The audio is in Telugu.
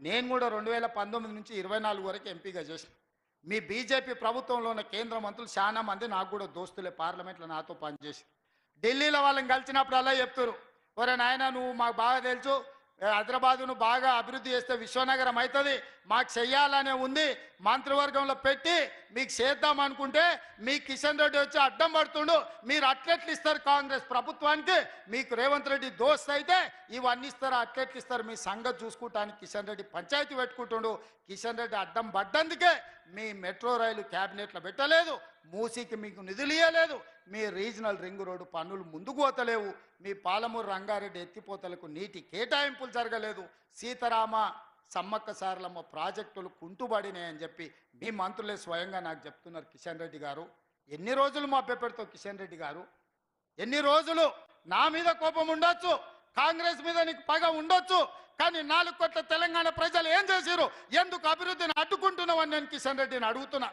నేను కూడా 2019 నుంచి 24 వరకు ఎంపీగా చేసిన. మీ బీజేపీ ప్రభుత్వంలో ఉన్న కేంద్ర మంత్రులు చాలా మంది నాకు కూడా దోస్తులే, పార్లమెంట్లో నాతో పనిచేసి. ఢిల్లీలో వాళ్ళని కలిసినప్పుడు అలా చెప్తారు, ఒరే నాయన నువ్వు మాకు బాగా తెలుసు, హైదరాబాదును బాగా అభివృద్ధి చేస్తే విశ్వనగరం అవుతుంది, మాకు చెయ్యాలనే ఉంది, మంత్రివర్గంలో పెట్టి మీకు చేద్దాం అనుకుంటే మీ కిషన్ రెడ్డి వచ్చి అడ్డం పడుతుండు, మీరు అట్లెట్లు ఇస్తారు కాంగ్రెస్ ప్రభుత్వానికి, మీకు రేవంత్ రెడ్డి దోస్త్ అయితే ఇవన్నీ ఇస్తారు, అట్లెట్లు ఇస్తారు, మీ సంగతి చూసుకుంటానికి కిషన్ రెడ్డి పంచాయతీ పెట్టుకుంటుండు. కిషన్ రెడ్డి అడ్డం పడ్డందుకే మీ మెట్రో రైలు క్యాబినెట్లో పెట్టలేదు, మూసీకి మీకు నిధులు ఇవ్వలేదు, మీ రీజనల్ రింగ్ రోడ్డు పన్నులు ముందుకు పోతలేవు, మీ పాలమూరు రంగారెడ్డి ఎత్తిపోతలకు నీటి కేటాయింపులు జరగలేదు, సీతారామ సమ్మక్క సారలమ్మ ప్రాజెక్టులు కుంటుబడినాయని చెప్పి మీ మంత్రులే స్వయంగా నాకు చెప్తున్నారు. కిషన్ రెడ్డి గారు ఎన్ని రోజులు మభ్యపెడతావు? కిషన్ రెడ్డి గారు ఎన్ని రోజులు? నా మీద కోపం ఉండొచ్చు, కాంగ్రెస్ మీద నీకు పగ ఉండొచ్చు, కానీ 4 కోట్ల తెలంగాణ ప్రజలు ఏం చేశారు, ఎందుకు అభివృద్ధిని అడ్డుకుంటున్నావని నేను కిషన్ రెడ్డిని అడుగుతున్నా.